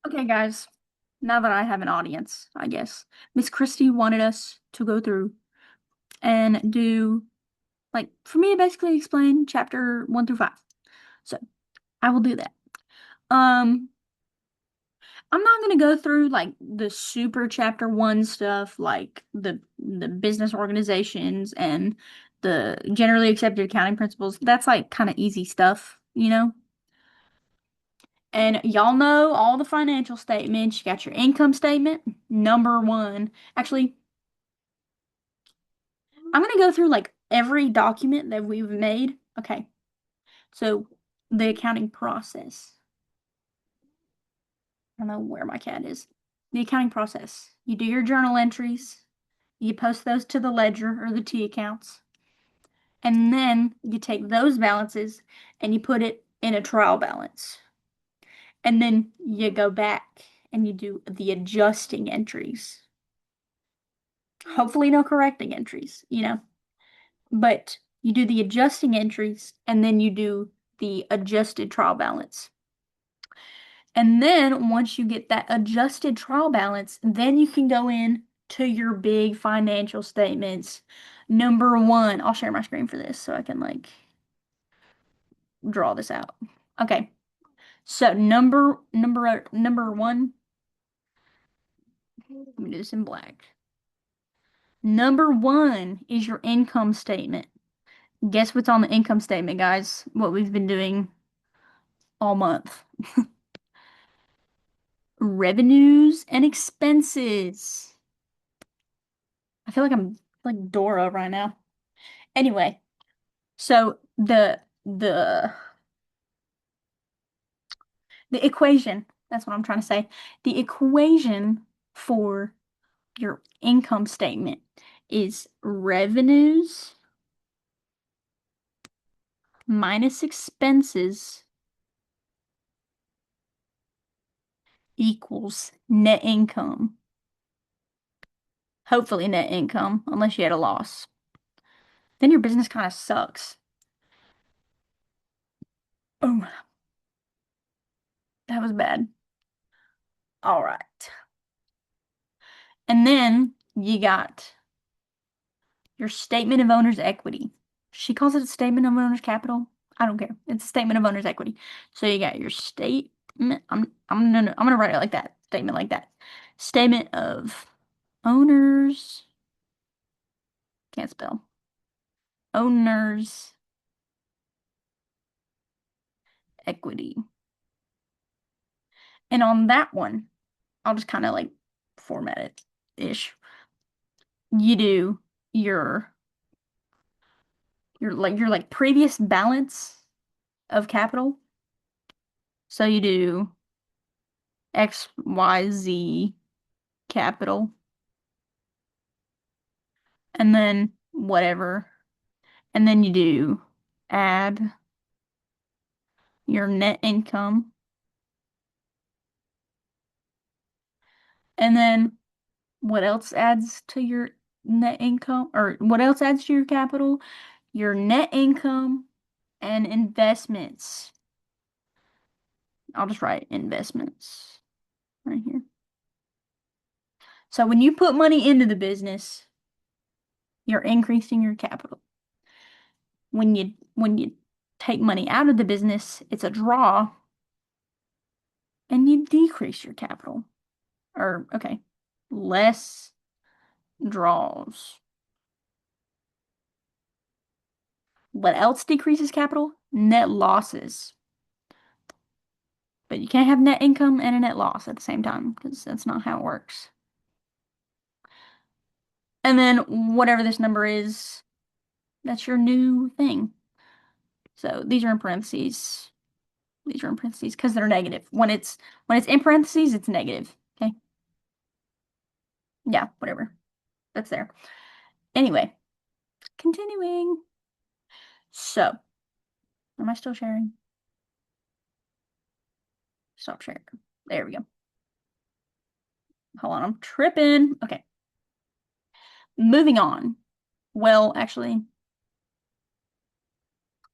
Okay, guys, now that I have an audience, I guess, Miss Christie wanted us to go through and do, like, for me to basically explain chapter 1 through 5. So, I will do that. Um, I'm not gonna go through like the super chapter 1 stuff, like the business organizations and the generally accepted accounting principles. That's like kind of easy stuff, you know? And y'all know all the financial statements. You got your income statement, number one. Actually, I'm gonna go through like every document that we've made. Okay, so the accounting process. I don't know where my cat is. The accounting process. You do your journal entries, you post those to the ledger or the T accounts, and then you take those balances and you put it in a trial balance. And then you go back and you do the adjusting entries. Hopefully, no correcting entries, but you do the adjusting entries and then you do the adjusted trial balance. And then once you get that adjusted trial balance, then you can go in to your big financial statements. Number one, I'll share my screen for this so I can like draw this out. Okay. So number one, let me do this in black. Number one is your income statement. Guess what's on the income statement, guys? What we've been doing all month. Revenues and expenses. I feel like I'm like Dora right now. Anyway, so the equation, that's what I'm trying to say. The equation for your income statement is revenues minus expenses equals net income. Hopefully net income, unless you had a loss. Then your business kind of sucks. Oh, that was bad. All right. And then you got your statement of owner's equity. She calls it a statement of owner's capital. I don't care. It's a statement of owner's equity. So you got your statement. I'm gonna write it like that. Statement like that. Statement of owners. Can't spell. Owners equity. And on that one, I'll just kind of like format it ish. You do your your previous balance of capital. So you do X, Y, Z capital, and then whatever. And then you do add your net income. And then what else adds to your net income? Or what else adds to your capital? Your net income and investments. I'll just write investments right here. So when you put money into the business, you're increasing your capital. When you take money out of the business, it's a draw and you decrease your capital. Or okay, less draws. What else decreases capital? Net losses. But you can't have net income and a net loss at the same time because that's not how it works. And then whatever this number is, that's your new thing. So these are in parentheses. These are in parentheses because they're negative. When it's in parentheses, it's negative. Okay. Yeah, whatever. That's there. Anyway, continuing. So, am I still sharing? Stop sharing. There we go. Hold on, I'm tripping. Okay. Moving on. Well, actually,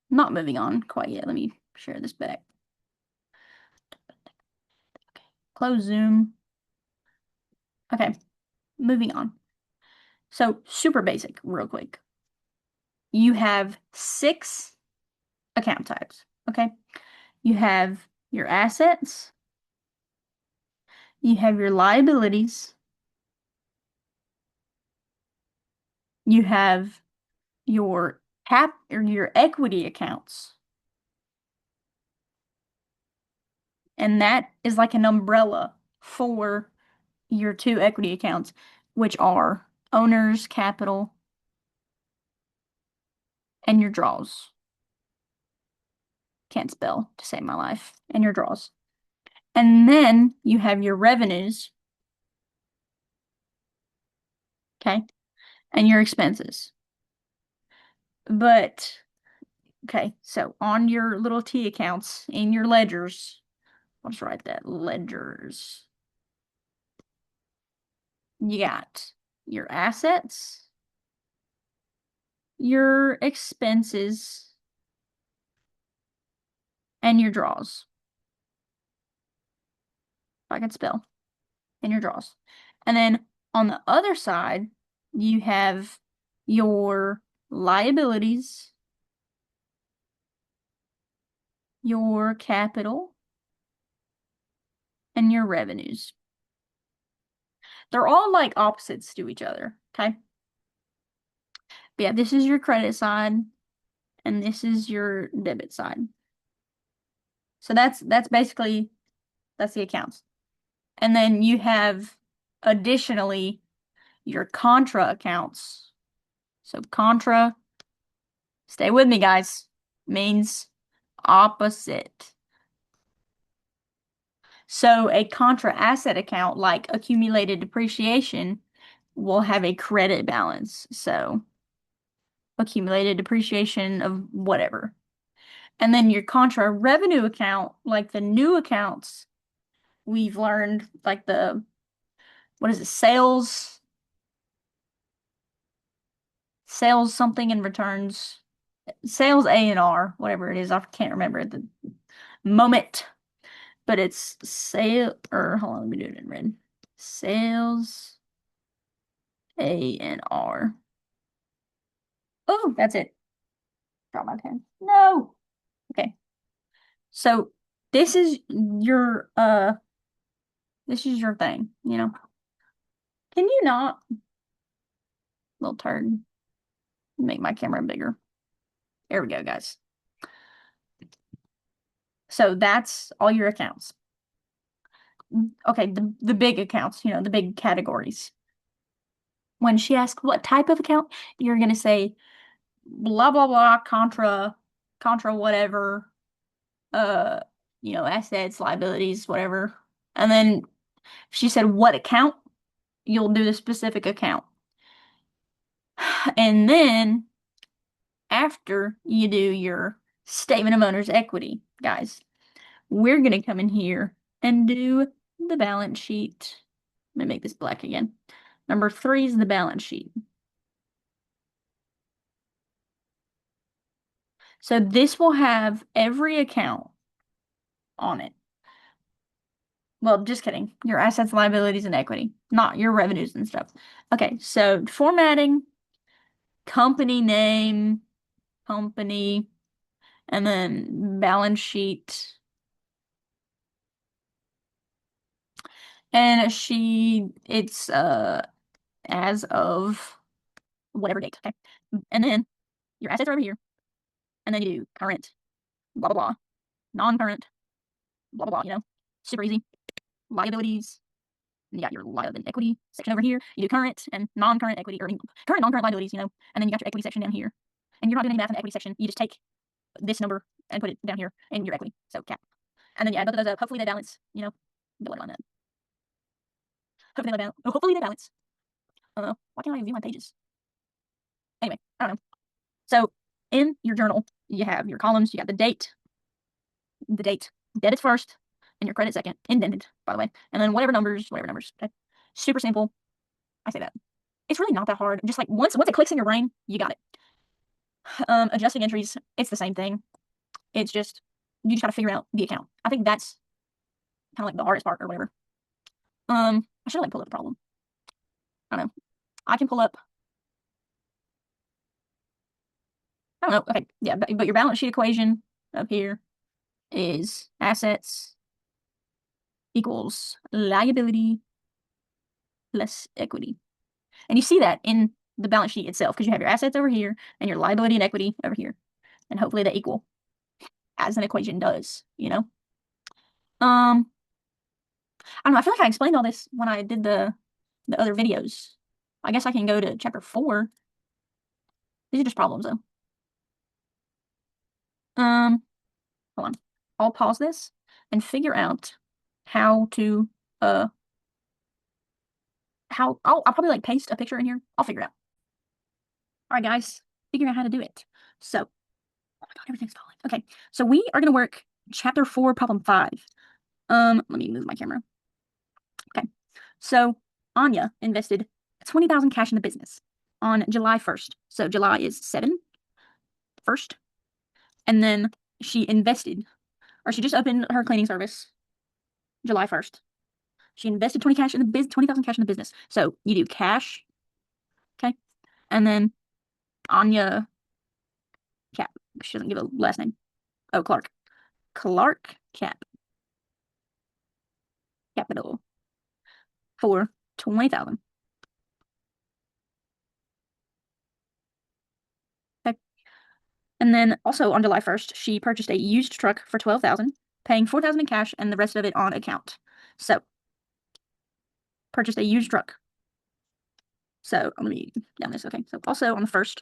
not moving on quite yet. Let me share this back. Okay, close Zoom. Okay, moving on. So super basic, real quick. You have 6 account types, okay? You have your assets, you have your liabilities, you have your cap or your equity accounts. And that is like an umbrella for your 2 equity accounts, which are owner's capital and your draws. Can't spell to save my life. And your draws. And then you have your revenues, okay, and your expenses. But, okay, so on your little T accounts in your ledgers, I'll just write that, ledgers. You got your assets, your expenses, and your draws. If I can spell, and your draws. And then on the other side, you have your liabilities, your capital, and your revenues. They're all like opposites to each other, okay? But yeah, this is your credit side, and this is your debit side. So that's basically that's the accounts. And then you have additionally your contra accounts. So contra, stay with me guys, means opposite. So a contra asset account like accumulated depreciation will have a credit balance. So accumulated depreciation of whatever. And then your contra revenue account, like the new accounts, we've learned like the, what is it, sales something and returns, sales A&R, whatever it is. I can't remember at the moment, but it's sale, or hold on, let me do it in red. Sales A&R. Oh, that's it. Drop my pen. No. Okay. So this is your thing, you know. Can you not, little turd, make my camera bigger? There we go, guys. So that's all your accounts. Okay, the big accounts, you know, the big categories. When she asks what type of account, you're gonna say blah blah blah contra whatever, uh, you know, assets, liabilities, whatever. And then if she said what account, you'll do the specific account. And then after you do your statement of owner's equity, guys, we're going to come in here and do the balance sheet. Let me make this black again. Number 3 is the balance sheet. So this will have every account on it. Well, just kidding. Your assets, liabilities, and equity, not your revenues and stuff. Okay, so formatting, company name, company, and then balance sheet. And it's as of whatever date, okay? And then your assets are over here. And then you do current, blah blah blah, non-current, blah blah blah, you know, super easy. Liabilities, and you got your liability equity section over here. You do current and non-current equity, or current non-current liabilities, you know, and then you got your equity section down here. And you're not doing any math in the equity section. You just take this number and put it down here in your equity. So cap. And then you add both of those up. Hopefully they balance, you know. Don't on that. Hopefully they balance. Why can't I view my pages? Anyway, I don't know. So in your journal, you have your columns, you got the date. Debits first, and your credit second, indented, by the way. And then whatever numbers, okay? Super simple. I say that. It's really not that hard. Just like once it clicks in your brain, you got it. Adjusting entries, it's the same thing. It's just, you just gotta figure out the account. I think that's kind of like the hardest part or whatever. I should like pull up a problem. I don't know. I can pull up. I don't know. Okay, yeah, but your balance sheet equation up here is assets equals liability less equity. And you see that in the balance sheet itself because you have your assets over here and your liability and equity over here. And hopefully they equal as an equation does, you know? I don't know, I feel like I explained all this when I did the other videos. I guess I can go to chapter 4. These are just problems though. Hold on. I'll pause this and figure out how to I'll probably like paste a picture in here. I'll figure it out. All right, guys, figuring out how to do it. So, oh my God, everything's falling. Okay, so we are gonna work chapter 4, problem 5. Let me move my camera. Okay, so Anya invested 20,000 cash in the business on July 1st. So July is 1st. And then she invested, or she just opened her cleaning service July 1st. She invested 20,000 cash in the business. So you do cash, okay? And then Anya Cap. She doesn't give a last name. Oh, Clark. Clark Cap. Capital for 20,000. Okay. And then also on July 1st, she purchased a used truck for 12,000, paying 4,000 in cash and the rest of it on account. So purchased a used truck. So let me down this. Okay. So also on the 1st,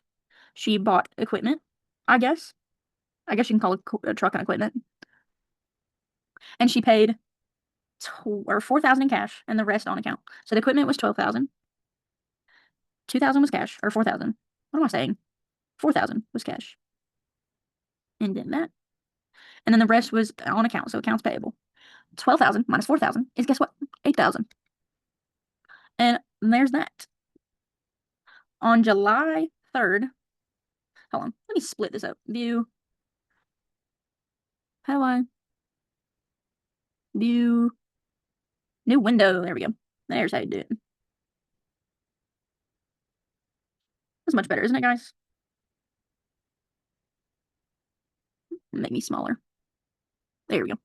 she bought equipment, I guess. I guess you can call a truck an equipment. And she paid 4,000 in cash and the rest on account. So the equipment was 12,000. 2,000 was cash, or 4,000. What am I saying? 4,000 was cash. And then that. And then the rest was on account, so accounts payable. 12,000 minus 4,000 is, guess what? 8,000. And there's that. On July 3rd, hold on, let me split this up. View. How do I? View. New window. There we go. There's how you do it. That's much better, isn't it, guys? Make me smaller. There we go.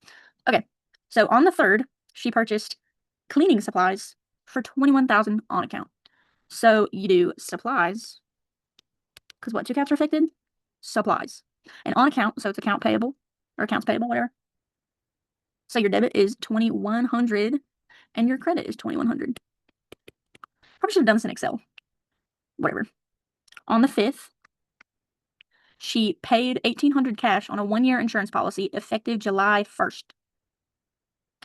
Okay. So on the 3rd, she purchased cleaning supplies for 21,000 on account. So you do supplies, because what two accounts are affected? Supplies. And on account, so it's account payable, or accounts payable, whatever. So your debit is 2,100 and your credit is 2,100. Probably should have done this in Excel. Whatever. On the 5th, she paid 1,800 cash on a 1-year insurance policy effective July 1st.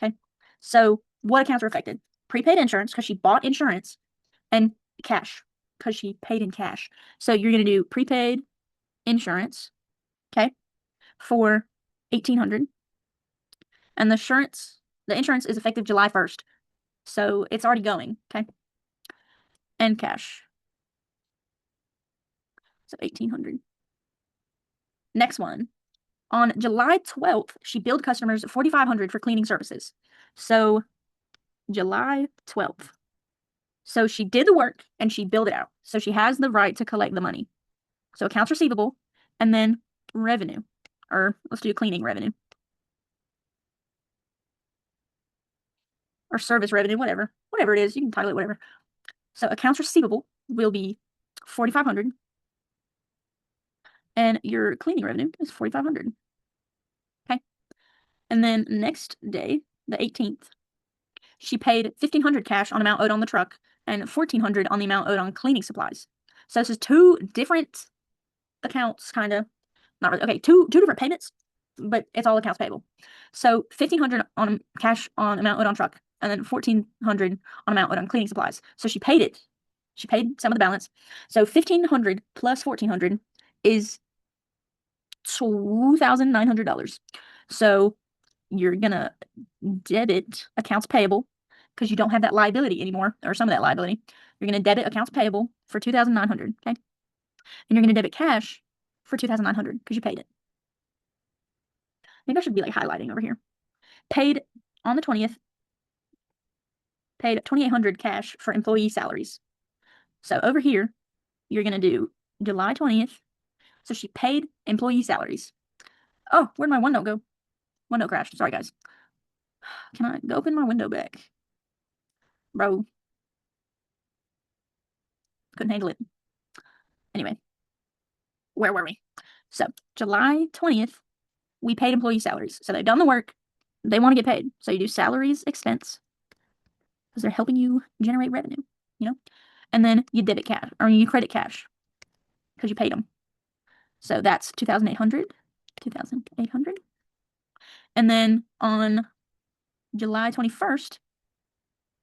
Okay. So what accounts are affected? Prepaid insurance, because she bought insurance, and cash, because she paid in cash. So you're going to do prepaid insurance, okay, for 1,800. And the insurance is effective July 1st. So it's already going, okay? And cash. So 1,800. Next one. On July 12th, she billed customers 4,500 for cleaning services. So July 12th. So she did the work and she billed it out. So she has the right to collect the money. So accounts receivable and then revenue. Or let's do cleaning revenue. Or service revenue, whatever. Whatever it is, you can title it whatever. So accounts receivable will be 4,500. And your cleaning revenue is 4,500. Okay. And then next day, the 18th, she paid 1,500 cash on amount owed on the truck and 1,400 on the amount owed on cleaning supplies. So this is two different accounts, kind of. Not really. Okay, two different payments, but it's all accounts payable. So 1,500 on cash on amount owed on truck, and then 1,400 on amount owed on cleaning supplies. So she paid it. She paid some of the balance. So 1,500 plus 1,400 is $2,900. So you're gonna debit accounts payable because you don't have that liability anymore, or some of that liability. You're gonna debit accounts payable for 2,900, okay? And you're gonna debit cash for 2,900 because you paid it. Maybe I should be like highlighting over here. Paid on the 20th. paid $2,800 cash for employee salaries. So over here, you're going to do July 20th. So she paid employee salaries. Oh, where'd my OneNote go? OneNote crashed. Sorry, guys. Can I go open my window back? Bro. Couldn't handle it. Anyway, where were we? So July 20th, we paid employee salaries. So they've done the work. They want to get paid. So you do salaries expense because they're helping you generate revenue, you know? And then you debit cash, or you credit cash because you paid them. So that's 2,800. 2,800. And then on July 21st,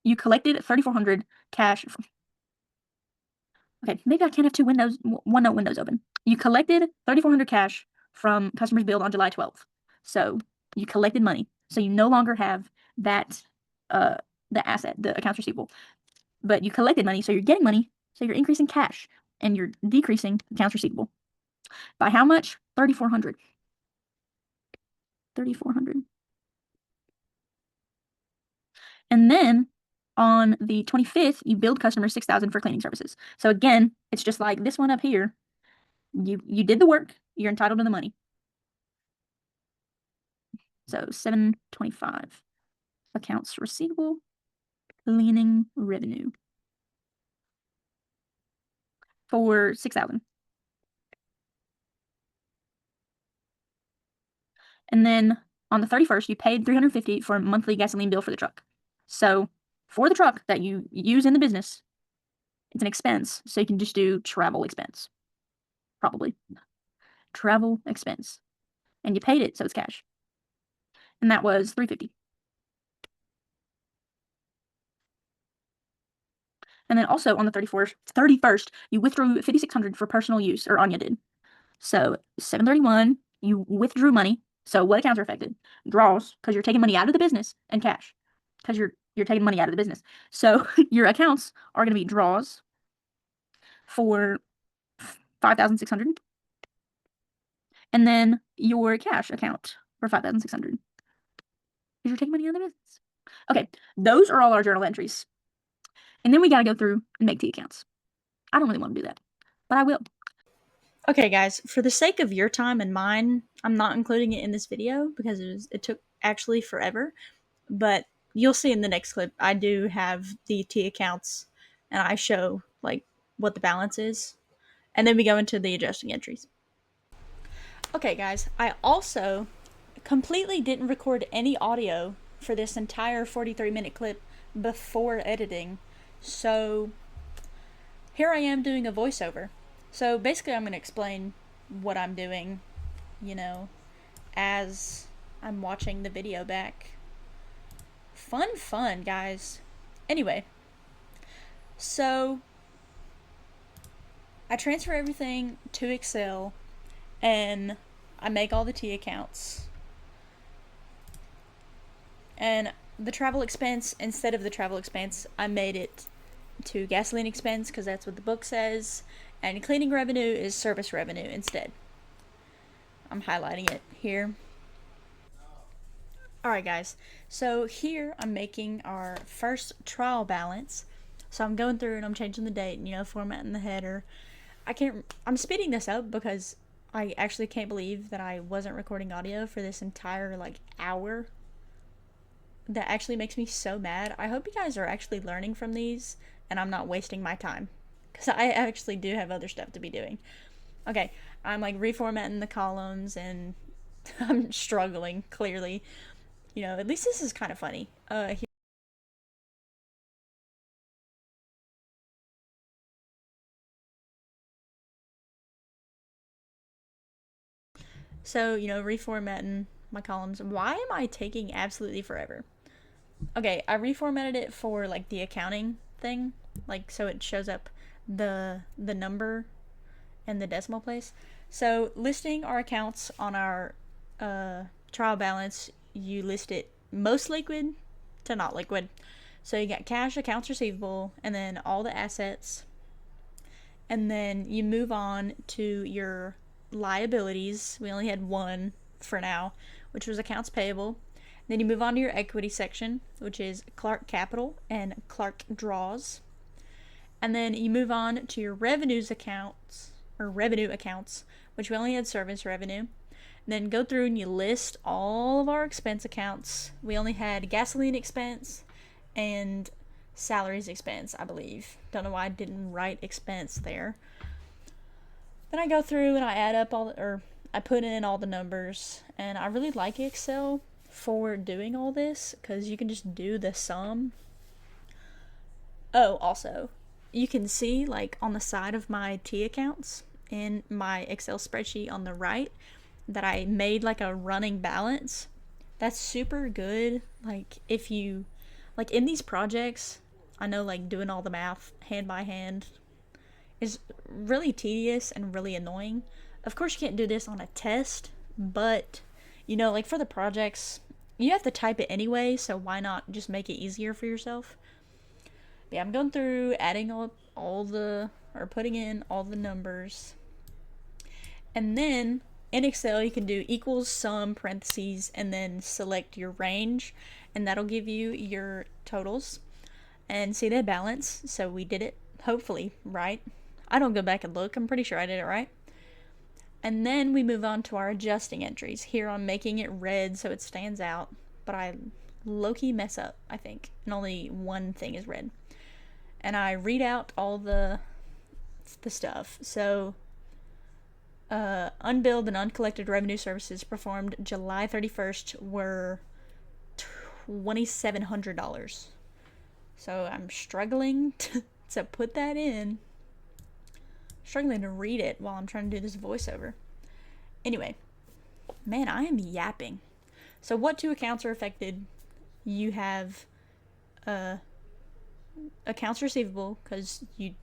you collected 3,400 cash. Okay, maybe I can't have two windows, OneNote windows open. You collected 3,400 cash from customers billed on July 12th. So you collected money. So you no longer have that, the asset, the accounts receivable. But you collected money, so you're getting money, so you're increasing cash, and you're decreasing accounts receivable. By how much? 3,400. 3,400. And then on the 25th, you billed customers 6,000 for cleaning services. So again, it's just like this one up here. You did the work, you're entitled to the money. So 725. Accounts receivable, cleaning revenue for 6,000. And then on the 31st, you paid $350 for a monthly gasoline bill for the truck. So for the truck that you use in the business, it's an expense. So you can just do travel expense. Probably. Travel expense. And you paid it, so it's cash. And that was $350. And then also on the 31st, you withdrew $5,600 for personal use, or Anya did. So 7/31, you withdrew money. So what accounts are affected? Draws, because you're taking money out of the business, and cash, because you're taking money out of the business. So your accounts are going to be draws for 5,600, and then your cash account for 5,600, because you're taking money out of the business. Okay, those are all our journal entries. And then we got to go through and make T accounts. I don't really want to do that, but I will. Okay, guys, for the sake of your time and mine, I'm not including it in this video because it took actually forever. But you'll see in the next clip, I do have the T accounts, and I show like what the balance is, and then we go into the adjusting entries. Okay, guys, I also completely didn't record any audio for this entire 43-minute clip before editing, so here I am doing a voiceover. So basically, I'm going to explain what I'm doing, as I'm watching the video back. Fun, guys. Anyway, so I transfer everything to Excel and I make all the T accounts. And the travel expense, instead of the travel expense, I made it to gasoline expense because that's what the book says. And cleaning revenue is service revenue instead. I'm highlighting it here. Alright, guys, so here I'm making our first trial balance. So I'm going through and I'm changing the date and, formatting the header. I'm speeding this up because I actually can't believe that I wasn't recording audio for this entire, hour. That actually makes me so mad. I hope you guys are actually learning from these and I'm not wasting my time, because I actually do have other stuff to be doing. Okay, I'm, reformatting the columns and I'm struggling, clearly. At least this is kind of funny. So, reformatting my columns. Why am I taking absolutely forever? Okay, I reformatted it for, the accounting thing. So it shows up the number and the decimal place. So, listing our accounts on our trial balance, you list it most liquid to not liquid. So you got cash, accounts receivable, and then all the assets. And then you move on to your liabilities. We only had one for now, which was accounts payable. Then you move on to your equity section, which is Clark Capital and Clark Draws. And then you move on to your revenues accounts, or revenue accounts, which we only had service revenue. And then go through and you list all of our expense accounts. We only had gasoline expense and salaries expense, I believe. Don't know why I didn't write expense there. Then I go through and I add up I put in all the numbers. And I really like Excel for doing all this because you can just do the sum. Oh, also, you can see like on the side of my T accounts in my Excel spreadsheet on the right that I made like a running balance. That's super good. Like if you like in these projects, I know like doing all the math hand by hand is really tedious and really annoying. Of course you can't do this on a test, but like for the projects, you have to type it anyway, so why not just make it easier for yourself? Yeah, I'm going through adding putting in all the numbers. And then in Excel, you can do equals, sum, parentheses, and then select your range, and that'll give you your totals. And see that balance. So we did it, hopefully, right? I don't go back and look. I'm pretty sure I did it right. And then we move on to our adjusting entries. Here I'm making it red so it stands out, but I low-key mess up, I think, and only one thing is red. And I read out all the stuff. So unbilled and uncollected revenue services performed July 31st were $2,700. So I'm struggling to put that in. Struggling to read it while I'm trying to do this voiceover. Anyway, man, I am yapping. So what two accounts are affected? You have accounts receivable because you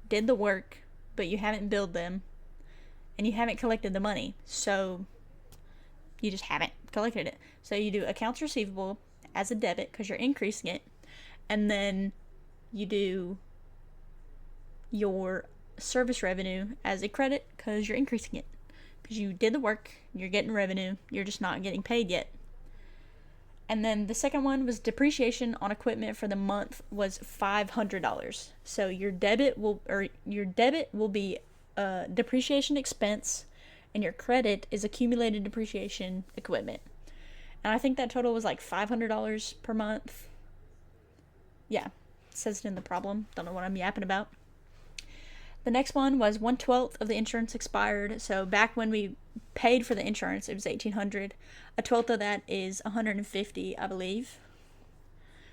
did the work, but you haven't billed them, and you haven't collected the money. So you just haven't collected it. So you do accounts receivable as a debit because you're increasing it, and then you do your service revenue as a credit because you're increasing it. Because you did the work, you're getting revenue, you're just not getting paid yet. And then the second one was depreciation on equipment for the month was $500. So your debit will be depreciation expense, and your credit is accumulated depreciation equipment. And I think that total was like $500 per month. Yeah, it says it in the problem. Don't know what I'm yapping about. The next one was 1/12 of the insurance expired. So back when we paid for the insurance, it was $1,800. A twelfth of that is $150, I believe.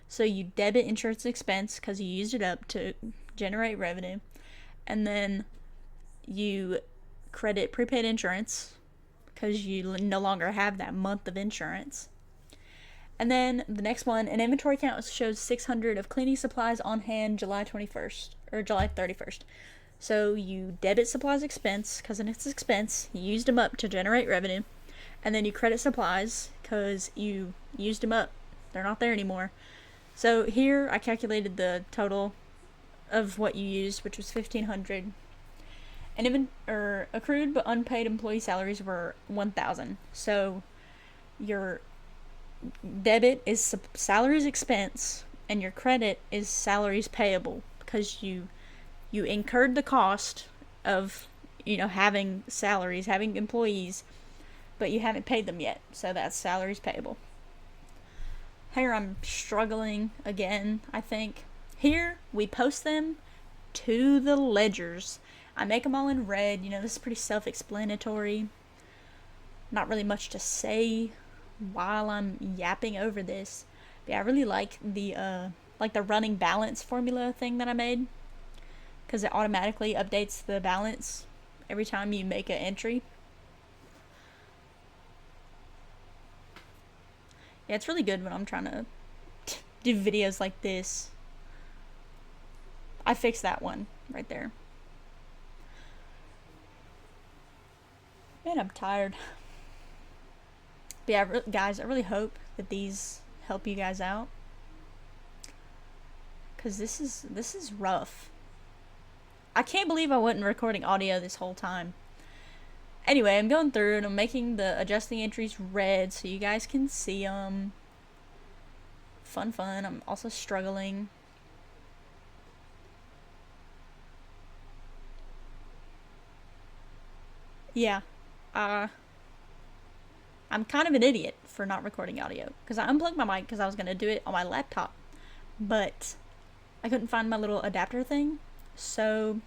So you debit insurance expense because you used it up to generate revenue, and then you credit prepaid insurance because you no longer have that month of insurance. And then the next one, an inventory count shows 600 of cleaning supplies on hand July 21st or July 31st. So you debit supplies expense because it's expense. You used them up to generate revenue. And then you credit supplies because you used them up. They're not there anymore. So here I calculated the total of what you used, which was $1,500. And even accrued but unpaid employee salaries were $1,000. So your debit is salaries expense, and your credit is salaries payable because you incurred the cost of having salaries, having employees, but you haven't paid them yet. So that's salaries payable. Here I'm struggling again, I think. Here we post them to the ledgers. I make them all in red. This is pretty self-explanatory. Not really much to say while I'm yapping over this. But yeah, I really like the running balance formula thing that I made, because it automatically updates the balance every time you make an entry. Yeah, it's really good when I'm trying to do videos like this. I fixed that one right there. Man, I'm tired. But yeah, guys, I really hope that these help you guys out, because this is rough. I can't believe I wasn't recording audio this whole time. Anyway, I'm going through and I'm making the adjusting entries red so you guys can see them. fun. I'm also struggling. Yeah. Uh, I'm kind of an idiot for not recording audio because I unplugged my mic because I was going to do it on my laptop, but I couldn't find my little adapter thing. So,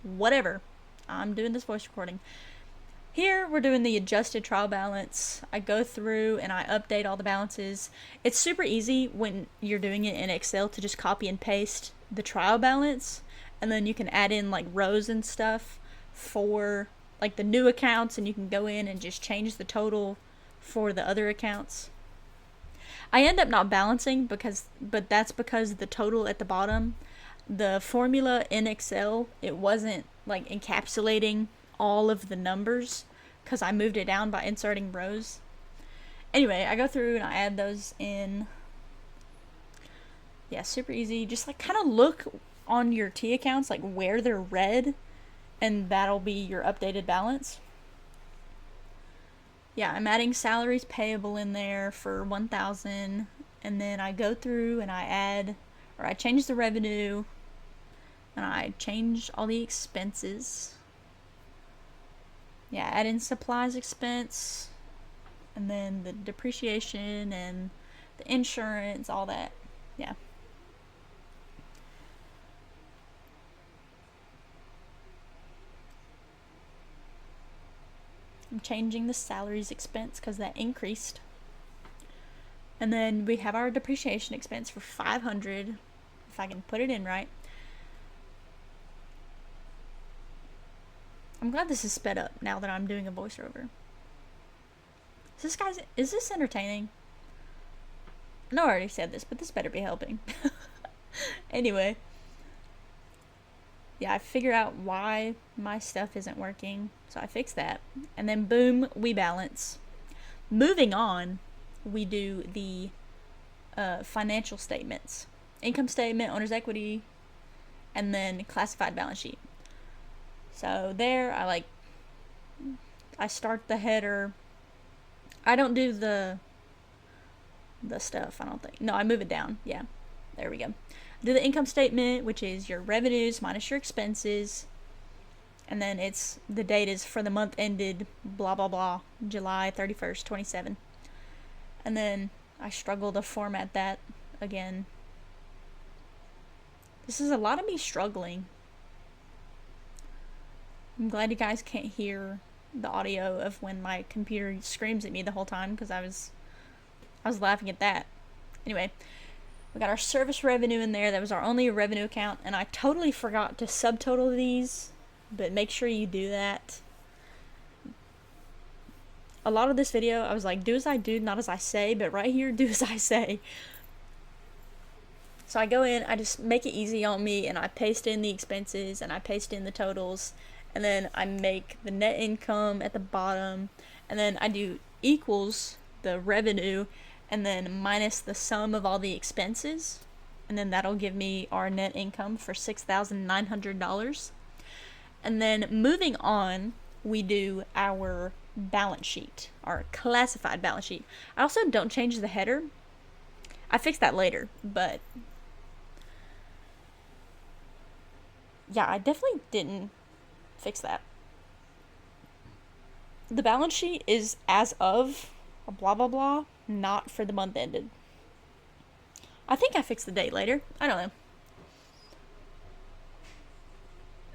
whatever. I'm doing this voice recording. Here, we're doing the adjusted trial balance. I go through and I update all the balances. It's super easy when you're doing it in Excel to just copy and paste the trial balance, and then you can add in like rows and stuff for like the new accounts, and you can go in and just change the total for the other accounts. I end up not balancing but that's because the total at the bottom, the formula in Excel, it wasn't like encapsulating all of the numbers because I moved it down by inserting rows. Anyway, I go through and I add those in. Yeah, super easy. Just like kind of look on your T accounts like where they're red, and that'll be your updated balance. Yeah, I'm adding salaries payable in there for 1,000, and then I go through and I change the revenue, and I change all the expenses. Yeah, add in supplies expense, and then the depreciation and the insurance, all that. Yeah. I'm changing the salaries expense because that increased. And then we have our depreciation expense for 500, if I can put it in right. I'm glad this is sped up now that I'm doing a voiceover. Is this entertaining? I know I already said this, but this better be helping. Anyway. Yeah, I figure out why my stuff isn't working, so I fix that. And then boom, we balance. Moving on, we do the financial statements. Income statement, owner's equity, and then classified balance sheet. So there, I start the header. I don't do the stuff, I don't think. No, I move it down. Yeah, there we go. Do the income statement, which is your revenues minus your expenses, and then the date is for the month ended blah blah blah, July 31st 27. And then I struggle to format that again. This is a lot of me struggling. I'm glad you guys can't hear the audio of when my computer screams at me the whole time, because I was laughing at that. Anyway, we got our service revenue in there. That was our only revenue account, and I totally forgot to subtotal these, but make sure you do that. A lot of this video, I was like, do as I do, not as I say, but right here, do as I say. So I go in, I just make it easy on me, and I paste in the expenses, and I paste in the totals, and then I make the net income at the bottom, and then I do equals the revenue, and then minus the sum of all the expenses, and then that'll give me our net income for $6,900. And then moving on, we do our balance sheet, our classified balance sheet. I also don't change the header. I fix that later, but yeah, I definitely didn't fix that. The balance sheet is as of blah blah blah, not for the month ended. I think I fixed the date later. I don't know.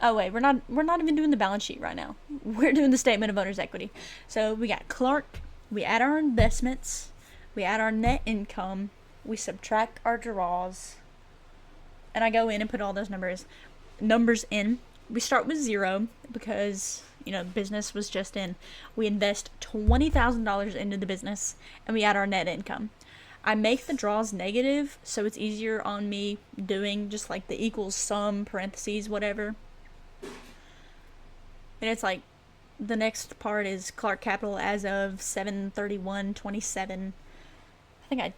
Oh wait, we're not even doing the balance sheet right now. We're doing the statement of owner's equity. So we got Clark, we add our investments, we add our net income, we subtract our draws, and I go in and put all those numbers in. We start with 0 because, business was just in. We invest $20,000 into the business, and we add our net income. I make the draws negative, so it's easier on me doing just like the equals sum, parentheses, whatever. And it's like, the next part is Clark Capital as of 7/31/27. I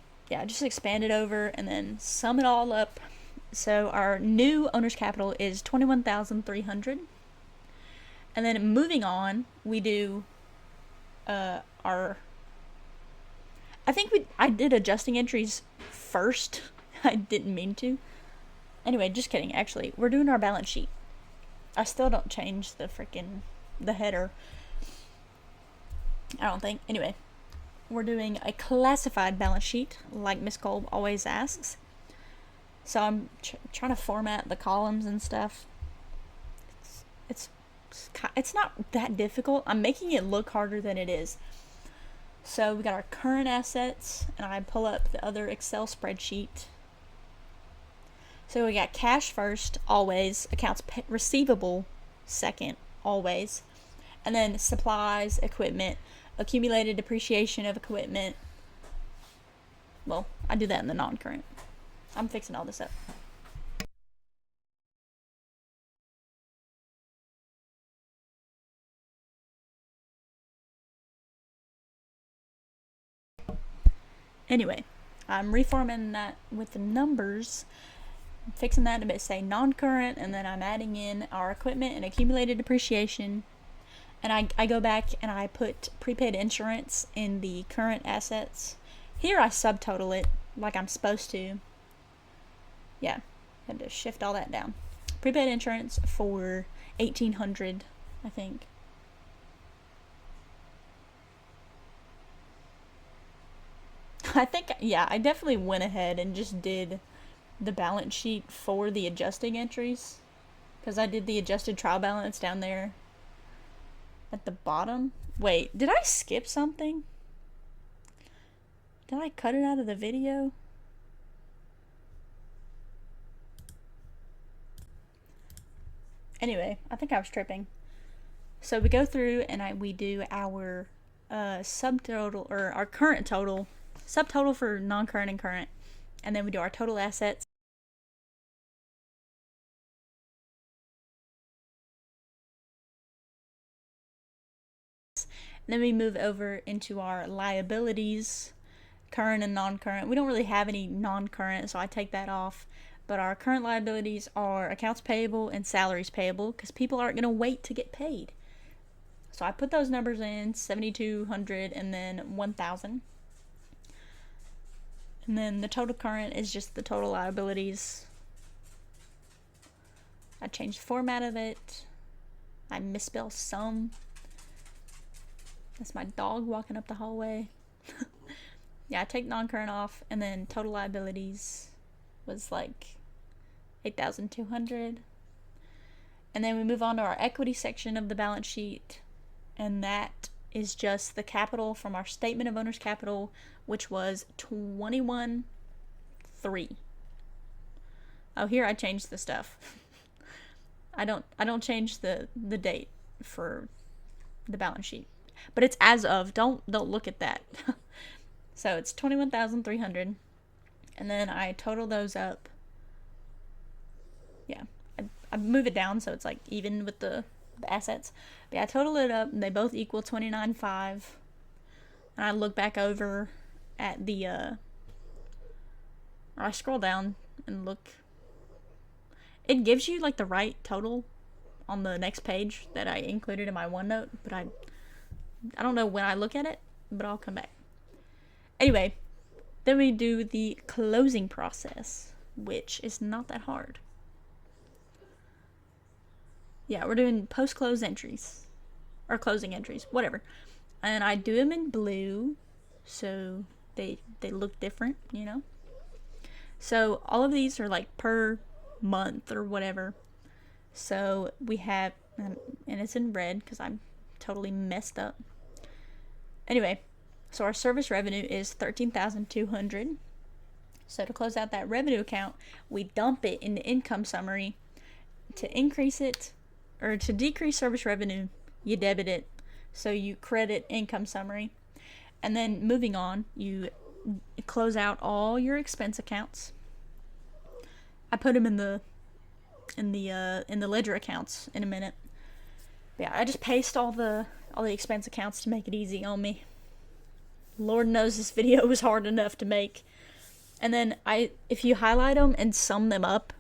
just expand it over and then sum it all up. So our new owner's capital is $21,300. And then moving on, we do our I think I did adjusting entries first. I didn't mean to. Anyway, just kidding. Actually, we're doing our balance sheet. I still don't change the header. I don't think. Anyway, we're doing a classified balance sheet, like Miss Kolb always asks. So I'm trying to format the columns and stuff. It's not that difficult. I'm making it look harder than it is. So we got our current assets, and I pull up the other Excel spreadsheet. So we got cash first, always. Accounts receivable second, always. And then supplies, equipment, accumulated depreciation of equipment. Well, I do that in the non-current. I'm fixing all this up. Anyway, I'm reformatting that with the numbers, fixing that to say non-current, and then I'm adding in our equipment and accumulated depreciation. And I go back and I put prepaid insurance in the current assets. Here I subtotal it like I'm supposed to. Yeah, had to shift all that down. Prepaid insurance for $1,800, I think. I think, yeah, I definitely went ahead and just did the balance sheet for the adjusting entries, because I did the adjusted trial balance down there at the bottom. Wait, did I skip something? Did I cut it out of the video? Anyway, I think I was tripping. So we go through and we do our subtotal, or our current total, subtotal for non-current and current, and then we do our total assets. And then we move over into our liabilities, current and non-current. We don't really have any non-current, so I take that off. But our current liabilities are accounts payable and salaries payable, because people aren't going to wait to get paid. So I put those numbers in, 7,200 and then 1,000. And then the total current is just the total liabilities. I changed the format of it. I misspelled some. That's my dog walking up the hallway. Yeah, I take non-current off, and then total liabilities was like 8,200. And then we move on to our equity section of the balance sheet, and that is just the capital from our statement of owner's capital, which was 21,300. Oh, here I changed the stuff. I don't change the date for the balance sheet, but it's as of. Don't look at that. So it's 21,300, and then I total those up. Yeah, I move it down so it's like even with the assets. But yeah, I total it up, and they both equal 29,500. And I look back over at the or I scroll down and look. It gives you like the right total on the next page that I included in my OneNote, but I don't know when I look at it, but I'll come back. Anyway, then we do the closing process, which is not that hard. Yeah, we're doing post-close entries, or closing entries, whatever. And I do them in blue, so they look different, you know. So all of these are like per month or whatever. So we have, and it's in red because I'm totally messed up. Anyway, so our service revenue is 13,200. So to close out that revenue account, we dump it in the income summary. To increase it, or to decrease service revenue, you debit it. So you credit income summary. And then moving on, you close out all your expense accounts. I put them in the ledger accounts in a minute. Yeah, I just paste all the expense accounts to make it easy on me. Lord knows this video was hard enough to make. And then if you highlight them and sum them up,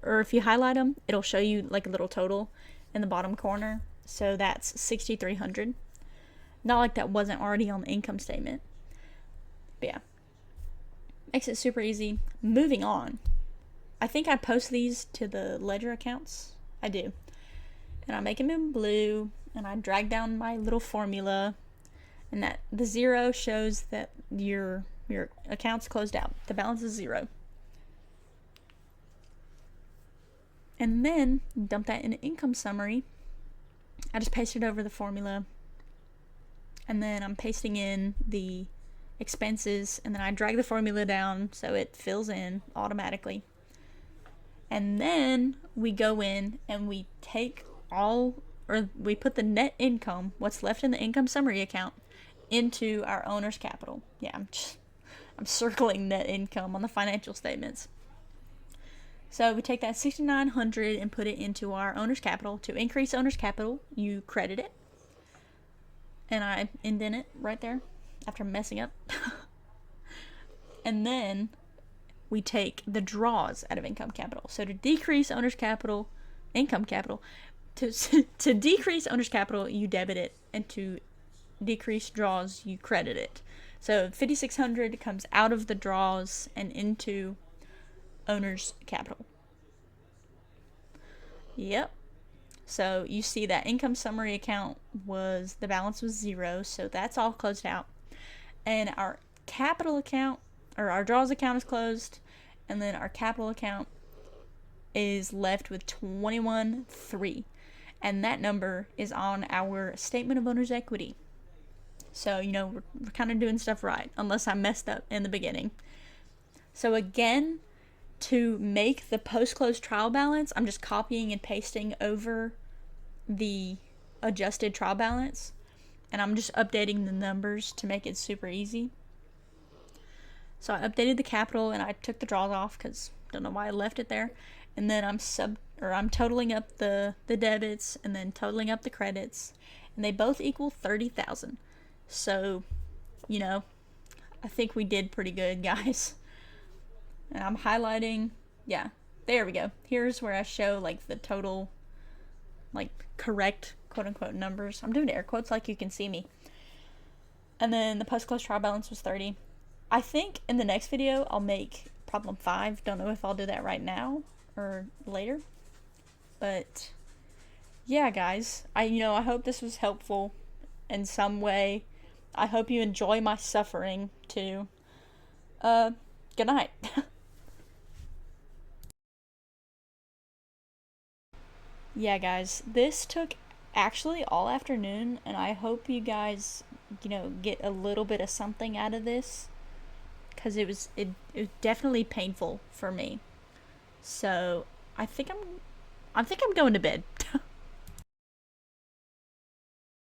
or if you highlight them, it'll show you like a little total in the bottom corner. So that's 6,300. Not like that wasn't already on the income statement. But yeah, makes it super easy. Moving on. I think I post these to the ledger accounts. I do. And I make them in blue, and I drag down my little formula, and that the 0 shows that your account's closed out. The balance is 0. And then dump that in an income summary. I just paste it over the formula, and then I'm pasting in the expenses, and then I drag the formula down so it fills in automatically. And then we go in and we take we put the net income, what's left in the income summary account, into our owner's capital. Yeah, I'm circling net income on the financial statements. So we take that 6,900 and put it into our owner's capital. To increase owner's capital, you credit it. And I indent it right there after messing up. And then we take the draws out of income capital. So to decrease owner's capital, income capital, to decrease owner's capital, you debit it, and to decrease draws, you credit it. So 5,600 comes out of the draws and into owner's capital. Yep. So you see that income summary account the balance was 0, so that's all closed out. And our capital account, or our draws account, is closed, and then our capital account is left with 21,300, and that number is on our statement of owner's equity. So, we're kind of doing stuff right, unless I messed up in the beginning. So again, to make the post-close trial balance, I'm just copying and pasting over the adjusted trial balance, and I'm just updating the numbers to make it super easy. So I updated the capital, and I took the draws off because I don't know why I left it there. And then I'm totaling up the debits and then totaling up the credits, and they both equal 30,000. So, I think we did pretty good, guys. And I'm highlighting, yeah, there we go. Here's where I show the total, correct quote unquote numbers. I'm doing air quotes like you can see me. And then the post close trial balance was 30. I think in the next video I'll make problem 5. Don't know if I'll do that right now or later. But yeah, guys, I hope this was helpful in some way. I hope you enjoy my suffering too. Good night. Yeah, guys, this took actually all afternoon, and I hope you guys, get a little bit of something out of this, because it was definitely painful for me. So I think I'm going to bed.